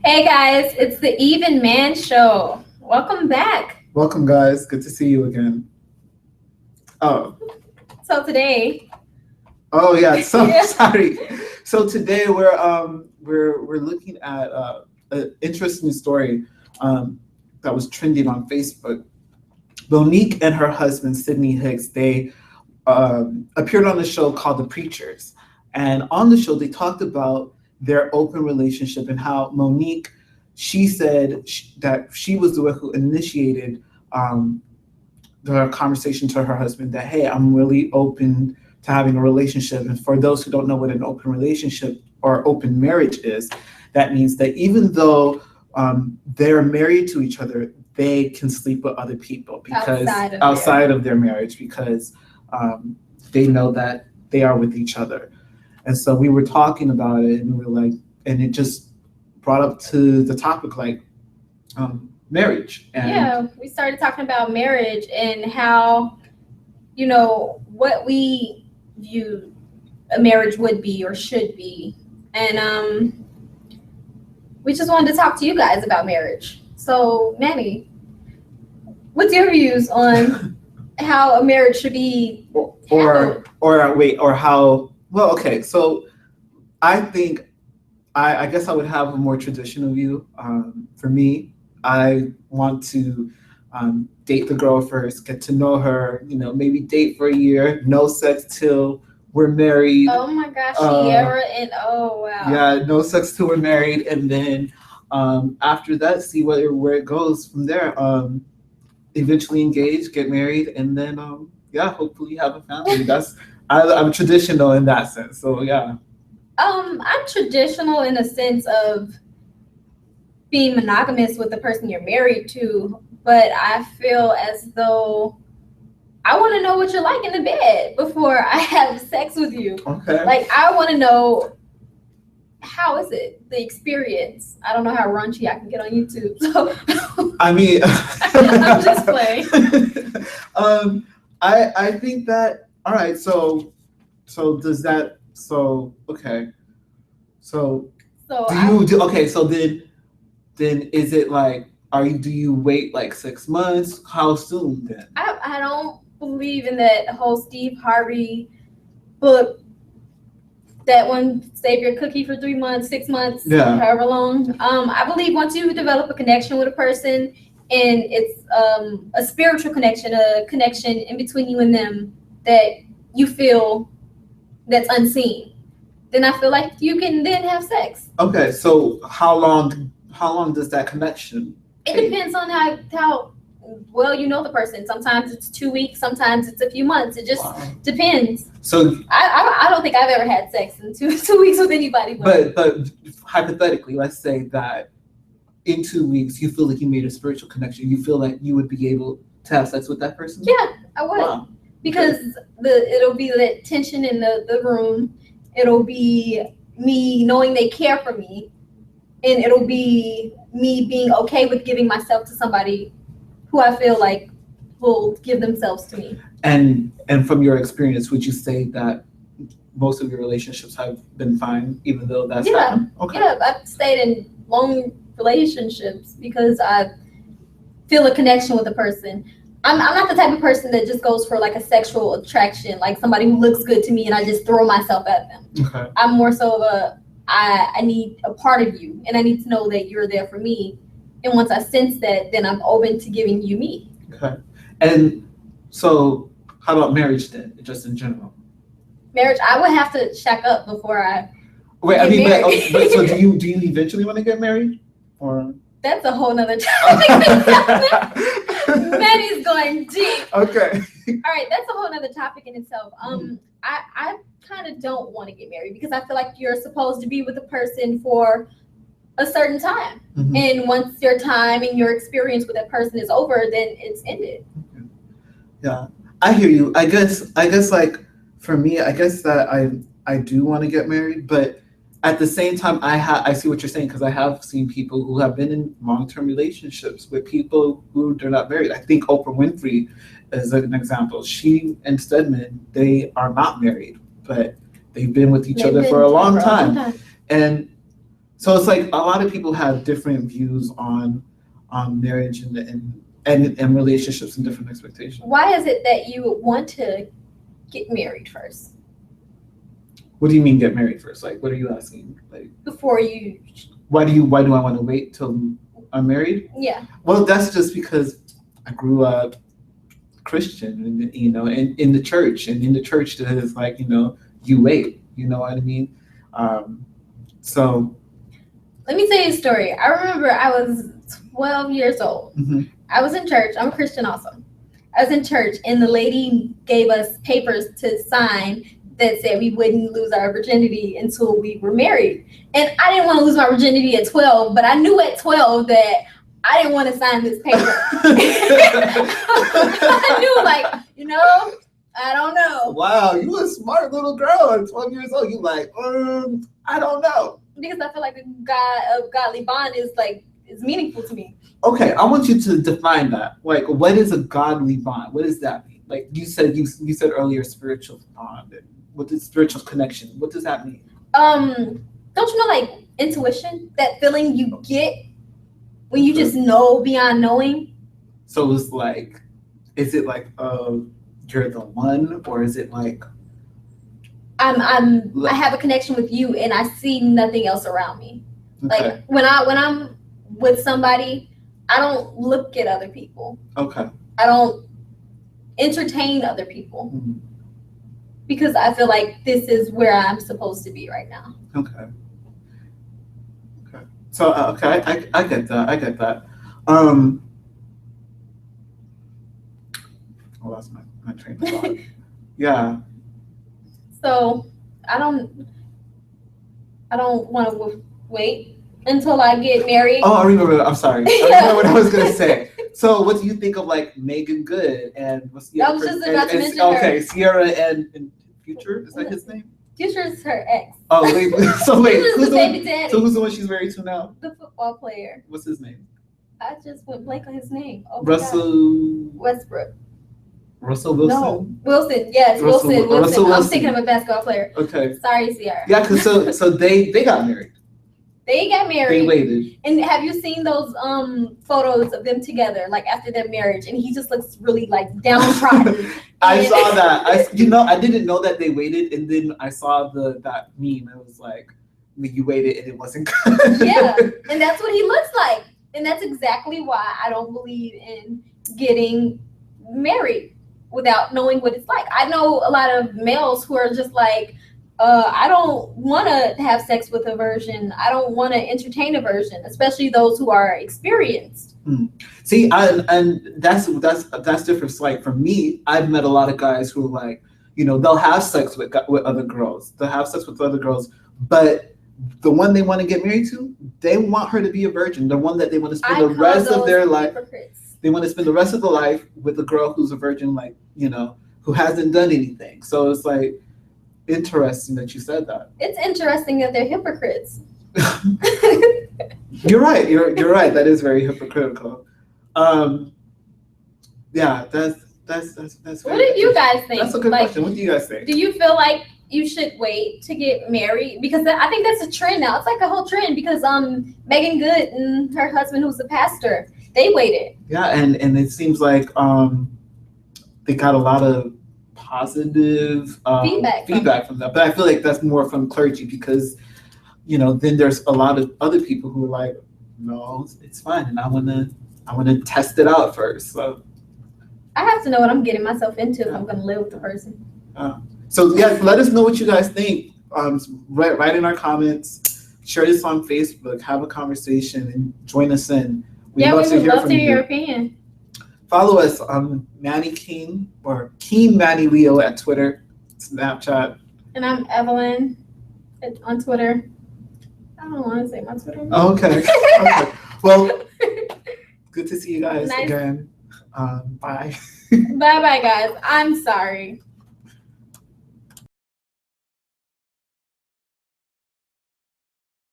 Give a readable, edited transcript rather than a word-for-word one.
Hey guys, it's the Even Man Show. Welcome back. Welcome, guys. Good to see you again. Oh, So today, oh yeah. So yeah. sorry. So today we're looking at an interesting story that was trending on Facebook. Monique and her husband Sydney Hicks appeared on a show called The Preachers, and on the show they talked about their open relationship and how Monique, she said that she was the one who initiated um, the conversation to her husband that, hey, I'm really open to having a relationship. And for those who don't know what an open relationship or open marriage is, that means that even though they're married to each other, they can sleep with other people because outside of their marriage, because um, they know that they are with each other. And so we were talking about it, and we were like, and it just brought up to the topic like marriage. And Yeah, we started talking about marriage and how, what we view a marriage would be or should be. And we just wanted to talk to you guys about marriage. So, Manny, what's your views on how a marriage should be handled? or how well, okay, so I think I guess I would have a more traditional view. For me, I want to date the girl first, get to know her, maybe date for a year, no sex till we're married. Oh my gosh, Sierra and oh wow. Yeah, no sex till we're married, and then after that, see where it goes from there. Eventually engage, get married, and then yeah, hopefully have a family. I'm traditional in that sense. So yeah. I'm traditional in the sense of being monogamous with the person you're married to, but I feel as though I want to know what you're like in the bed before I have sex with you. Okay. Like, I want to know, how is it, the experience? I don't know how raunchy I can get on YouTube. So I mean, I'm just playing. I think that, all right. Does that, okay. So So do you do okay? So then is it like, do you wait like 6 months? How soon then? I don't believe in that whole Steve Harvey book, that one, save your cookie for 3 months, 6 months, Yeah. however long. I believe once you develop a connection with a person, and it's a spiritual connection, a connection in between you and them that you feel that's unseen, then I feel like you can then have sex. Okay, so how long does that connection It take? depends on how well you know the person. Sometimes it's 2 weeks, sometimes it's a few months. It just Wow. depends. So, I don't think I've ever had sex in two weeks with anybody. but hypothetically, let's say that in 2 weeks you feel like you made a spiritual connection. You feel like you would be able to have sex with that person? Yeah, I would. Wow. Because it'll be the tension in the room. It'll be me knowing they care for me, and it'll be me being okay with giving myself to somebody who I feel like will give themselves to me. And from your experience, would you say that most of your relationships have been fine, even though that's Yeah. happened? Okay. Yeah, I've stayed in long relationships because I feel a connection with a person. I'm not the type of person that just goes for like a sexual attraction, like somebody who looks good to me and I just throw myself at them. Okay. I'm more so of I need a part of you, and I need to know that you're there for me. And once I sense that, then I'm open to giving you me. Okay. And so, how about marriage then, just in general? Marriage, I would have to shack up before I Wait, get married. but so do you eventually want to get married, or? That's a whole nother topic. Manny's going deep. Okay. All right, that's a whole nother topic in itself. I kind of don't want to get married because I feel like you're supposed to be with a person for a certain time. Mhm. And once your time and your experience with that person is over, then it's ended. Yeah, I hear you. I guess like for me, I guess that I do want to get married, but at the same time, I see what you're saying because I have seen people who have been in long-term relationships with people who they're not married. I think Oprah Winfrey is an example. She and Stedman, they are not married, but they've been with each other for a long time. And So it's like a lot of people have different views on marriage and relationships and different expectations. Why is it that you would want to get married first What do you mean get married first? Like, what are you asking? Like, before you? why do I want to wait till I'm married? Yeah. Well, that's just because I grew up Christian, and in the church, and in the church that is like, you wait. You know what I mean? So. Let me tell you a story. I remember I was 12 years old. Mm-hmm. I was in church. I'm a Christian also. I was in church, and the lady gave us papers to sign that said we wouldn't lose our virginity until we were married. And I didn't want to lose my virginity at 12, but I knew at 12 that I didn't want to sign this paper. I knew, like, I don't know. Wow, you a smart little girl at 12 years old. You like, I don't know. Because I feel like a godly bond is meaningful to me. Okay, I want you to define that. Like, what is a godly bond? What does that mean? Like you said earlier, spiritual bond. And what is spiritual connection? What does that mean? Don't you know, like, intuition? That feeling you get when you just know beyond knowing. So it's like, is it like you're the one, or is it like I have a connection with you and I see nothing else around me. Okay. Like when I'm with somebody, I don't look at other people. Okay. I don't entertain other people. Mm-hmm. Because I feel like this is where I'm supposed to be right now. Okay. So okay, I get that. I lost my train of thought. Yeah. So I don't want to wait until I get married. Oh, I remember. I'm sorry. I remember what I was gonna say. So, what do you think of like Megan Good and what's the I other was just person? about to mention her. Okay, Sierra and Future. Is that his name? Future's her ex. Oh wait. So wait, Future's the baby daddy. So who's the one she's married to now? The football player. What's his name? I just went blank on his name. Oh my Russell. God. Westbrook. Russell Wilson. No, Wilson. Yes, Russell Wilson. Wilson. I'm thinking of a basketball player. Okay. Sorry, Sierra. Yeah, because so they got married. They got married. They waited. And have you seen those photos of them together, like after their marriage? And he just looks really like downtrodden. I saw that. I didn't know that they waited, and then I saw that meme. It was like, you waited and it wasn't good. Yeah, and that's what he looks like, and that's exactly why I don't believe in getting married without knowing what it's like. I know a lot of males who are just like, I don't want to have sex with a virgin. I don't want to entertain a virgin, especially those who are experienced. See, and that's different. So, like for me, I've met a lot of guys who are like, they'll have sex with other girls. They'll have sex with other girls, but the one they want to get married to, they want her to be a virgin. The one that they want to spend the rest of their life. They want to spend the rest of their life with a girl who's a virgin, like, who hasn't done anything. So it's like interesting that you said that. It's interesting that they're hypocrites. You're right. You're right. That is very hypocritical. Yeah, that's what do you guys think? That's a good question. What do you guys think? Do you feel like you should wait to get married? Because I think that's a trend now. It's like a whole trend because Megan Good and her husband, who's a pastor, they waited. Yeah, and it seems like they got a lot of positive feedback from that. But I feel like that's more from clergy because, then there's a lot of other people who are like, no, it's fine, and I want to test it out first. So I have to know what I'm getting myself into if I'm going to live with the person. So yeah, let us know what you guys think. Write in our comments, share this on Facebook, have a conversation, and join us in. We would love to hear your opinion. Follow us on Manny King or King Manny Leo at Twitter, Snapchat. And I'm Evelyn on Twitter. I don't want to say my Twitter name. Oh, okay. Okay. Well, good to see you guys again. Bye. Bye, guys. I'm sorry.